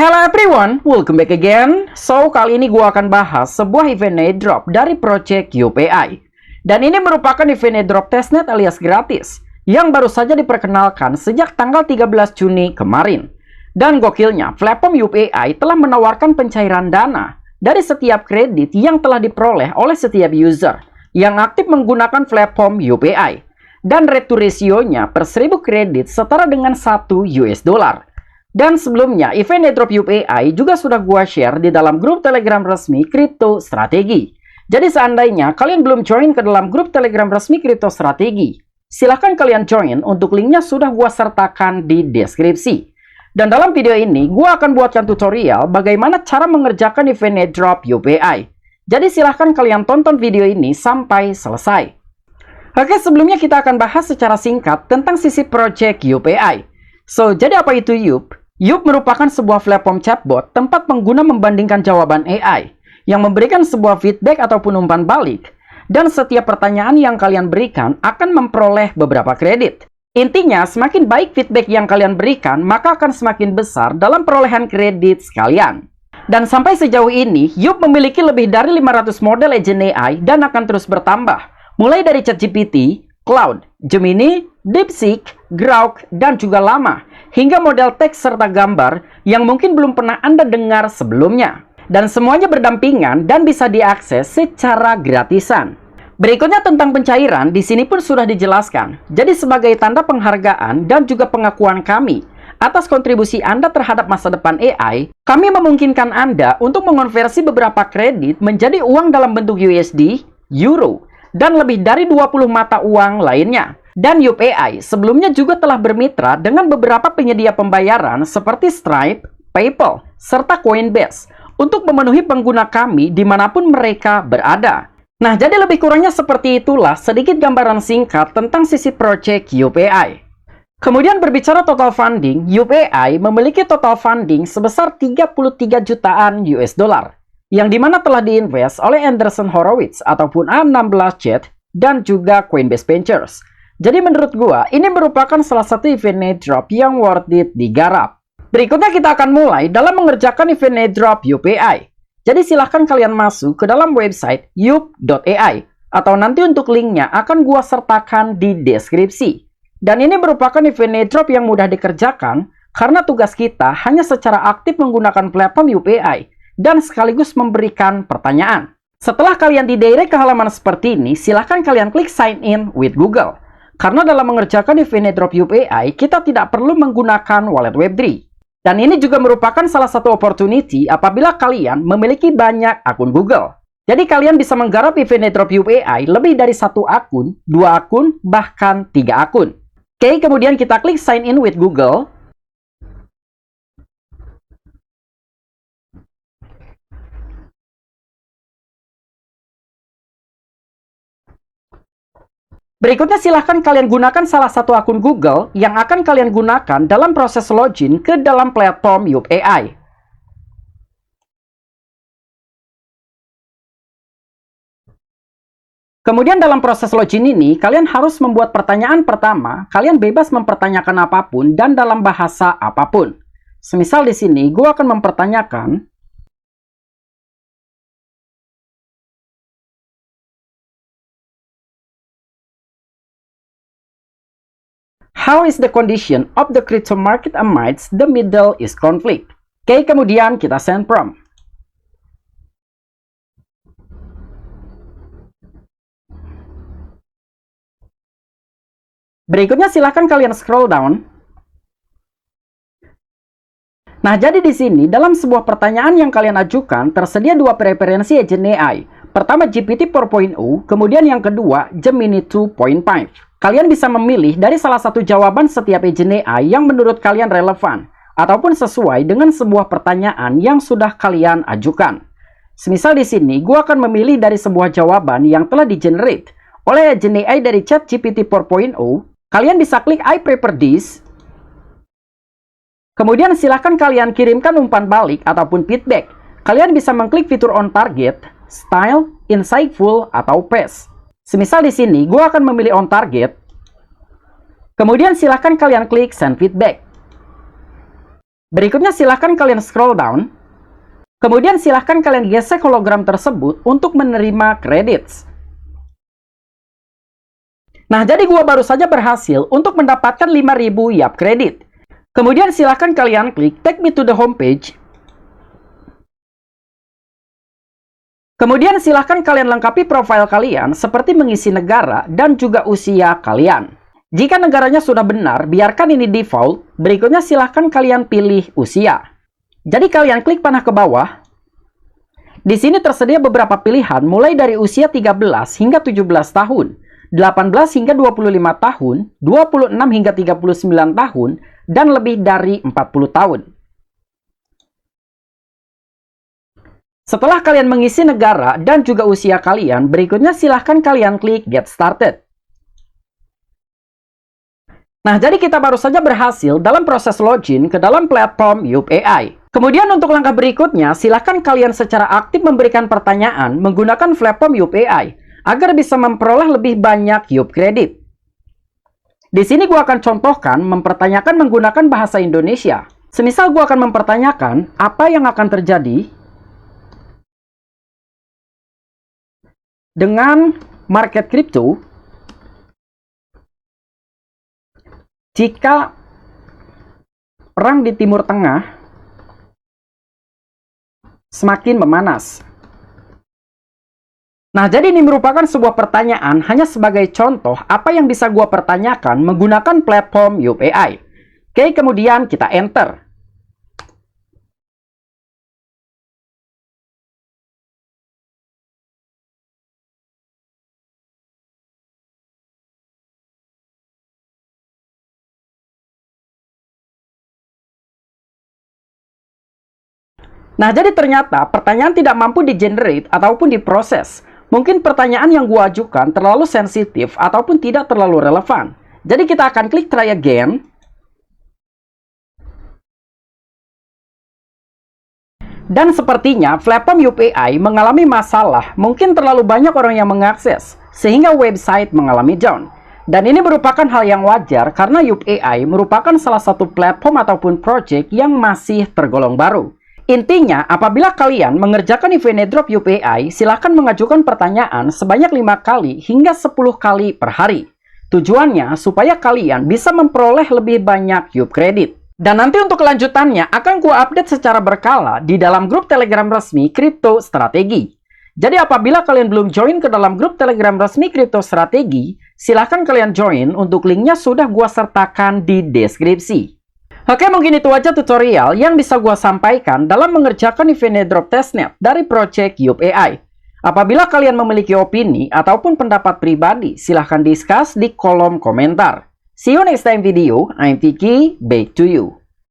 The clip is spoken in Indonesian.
Hello everyone, welcome back again. So, kali ini gue akan bahas sebuah event airdrop dari Project UPI. Dan ini merupakan event airdrop testnet alias gratis yang baru saja diperkenalkan sejak tanggal 13 Juni kemarin. Dan gokilnya, platform UPI telah menawarkan pencairan dana dari setiap kredit yang telah diperoleh oleh setiap user yang aktif menggunakan platform UPI. Dan rate to ratio-nya per 1000 kredit setara dengan 1 US dollar. Dan sebelumnya, event airdrop UPI juga sudah gua share di dalam grup Telegram resmi Crypto Strategi. Jadi seandainya kalian belum join ke dalam grup Telegram resmi Crypto Strategi, silahkan kalian join, untuk linknya sudah gua sertakan di deskripsi. Dan dalam video ini, gua akan buatkan tutorial bagaimana cara mengerjakan event airdrop UPI. Jadi silahkan kalian tonton video ini sampai selesai. Oke, sebelumnya kita akan bahas secara singkat tentang sisi project UPI. So, jadi apa itu Yup? Yup merupakan sebuah platform chatbot tempat pengguna membandingkan jawaban AI yang memberikan sebuah feedback ataupun umpan balik, dan setiap pertanyaan yang kalian berikan akan memperoleh beberapa kredit. Intinya, semakin baik feedback yang kalian berikan, maka akan semakin besar dalam perolehan kredit sekalian. Dan sampai sejauh ini, Yup memiliki lebih dari 500 model agent AI dan akan terus bertambah, mulai dari ChatGPT, Cloud, Gemini, DeepSeek, Grok, dan juga Llama, hingga model teks serta gambar yang mungkin belum pernah Anda dengar sebelumnya. Dan semuanya berdampingan dan bisa diakses secara gratisan. Berikutnya tentang pencairan, di sini pun sudah dijelaskan. Jadi sebagai tanda penghargaan dan juga pengakuan kami atas kontribusi Anda terhadap masa depan AI, kami memungkinkan Anda untuk mengonversi beberapa kredit menjadi uang dalam bentuk USD, Euro, dan lebih dari 20 mata uang lainnya. Dan UPI sebelumnya juga telah bermitra dengan beberapa penyedia pembayaran seperti Stripe, PayPal, serta Coinbase untuk memenuhi pengguna kami dimanapun mereka berada. Nah, jadi lebih kurangnya seperti itulah sedikit gambaran singkat tentang sisi project UPI. Kemudian berbicara total funding, UPI memiliki total funding sebesar 33 jutaan US dollar, yang dimana telah diinvest oleh Andreessen Horowitz ataupun A16Z dan juga Coinbase Ventures. Jadi menurut gua, ini merupakan salah satu event airdrop yang worth it digarap. Berikutnya kita akan mulai dalam mengerjakan event airdrop UPI. Jadi silahkan kalian masuk ke dalam website yup.ai, atau nanti untuk linknya akan gua sertakan di deskripsi. Dan ini merupakan event airdrop yang mudah dikerjakan karena tugas kita hanya secara aktif menggunakan platform UPI dan sekaligus memberikan pertanyaan. Setelah kalian didirect ke halaman seperti ini, silahkan kalian klik sign in with Google. Karena dalam mengerjakan event airdrop UPI, kita tidak perlu menggunakan wallet Web3. Dan ini juga merupakan salah satu opportunity apabila kalian memiliki banyak akun Google. Jadi kalian bisa menggarap event airdrop UPI lebih dari 1 akun, 2 akun, bahkan 3 akun. Oke, kemudian kita klik sign in with Google. Berikutnya silahkan kalian gunakan salah satu akun Google yang akan kalian gunakan dalam proses login ke dalam platform UPI. Kemudian dalam proses login ini, kalian harus membuat pertanyaan pertama, kalian bebas mempertanyakan apapun dan dalam bahasa apapun. Semisal di sini, gue akan mempertanyakan, how is the condition of the crypto market amidst the Middle East conflict? Oke, kemudian kita send prompt. Berikutnya silahkan kalian scroll down. Nah, jadi di sini dalam sebuah pertanyaan yang kalian ajukan tersedia 2 preferensi agent AI. Pertama GPT 4.0, kemudian yang kedua Gemini 2.5. Kalian bisa memilih dari salah satu jawaban setiap agent AI yang menurut kalian relevan ataupun sesuai dengan sebuah pertanyaan yang sudah kalian ajukan. Semisal di sini, gue akan memilih dari sebuah jawaban yang telah di-generate oleh agent AI dari ChatGPT 4.0. Kalian bisa klik I prefer this. Kemudian silahkan kalian kirimkan umpan balik ataupun feedback. Kalian bisa mengklik fitur on target, style, insightful, atau paste. Semisal di sini, gue akan memilih on target. Kemudian silahkan kalian klik send feedback. Berikutnya silahkan kalian scroll down. Kemudian silahkan kalian gesek hologram tersebut untuk menerima credits. Nah, jadi gua baru saja berhasil untuk mendapatkan 5.000 YAP kredit. Kemudian silahkan kalian klik Take Me to the Homepage. Kemudian silahkan kalian lengkapi profil kalian seperti mengisi negara dan juga usia kalian. Jika negaranya sudah benar, biarkan ini default. Berikutnya silahkan kalian pilih usia. Jadi kalian klik panah ke bawah. Di sini tersedia beberapa pilihan mulai dari usia 13 hingga 17 tahun, 18 hingga 25 tahun, 26 hingga 39 tahun, dan lebih dari 40 tahun. Setelah kalian mengisi negara dan juga usia kalian, berikutnya silahkan kalian klik Get Started. Nah, jadi kita baru saja berhasil dalam proses login ke dalam platform Yup AI. Kemudian untuk langkah berikutnya, silahkan kalian secara aktif memberikan pertanyaan menggunakan platform Yup AI agar bisa memperoleh lebih banyak Yup kredit. Di sini gua akan contohkan mempertanyakan menggunakan bahasa Indonesia. Semisal gua akan mempertanyakan apa yang akan terjadi dengan market kripto jika perang di Timur Tengah semakin memanas. Nah, jadi ini merupakan sebuah pertanyaan hanya sebagai contoh apa yang bisa gua pertanyakan menggunakan platform Yup AI. Oke, kemudian kita enter. Nah, jadi ternyata pertanyaan tidak mampu di-generate ataupun diproses. Mungkin pertanyaan yang gua ajukan terlalu sensitif ataupun tidak terlalu relevan. Jadi kita akan klik try again. Dan sepertinya platform Yup AI mengalami masalah, mungkin terlalu banyak orang yang mengakses, sehingga website mengalami down. Dan ini merupakan hal yang wajar karena Yup AI merupakan salah satu platform ataupun project yang masih tergolong baru. Intinya, apabila kalian mengerjakan event airdrop Yup AI, silahkan mengajukan pertanyaan sebanyak 5 kali hingga 10 kali per hari. Tujuannya supaya kalian bisa memperoleh lebih banyak Yup kredit. Dan nanti untuk kelanjutannya akan gua update secara berkala di dalam grup Telegram resmi Crypto Strategi. Jadi apabila kalian belum join ke dalam grup Telegram resmi Crypto Strategi, silahkan kalian join, untuk linknya sudah gua sertakan di deskripsi. Oke, mungkin itu aja tutorial yang bisa gua sampaikan dalam mengerjakan event airdrop testnet dari project Yup AI. Apabila kalian memiliki opini ataupun pendapat pribadi, silahkan discuss di kolom komentar. See you next time video. I'm Vicky, back to you.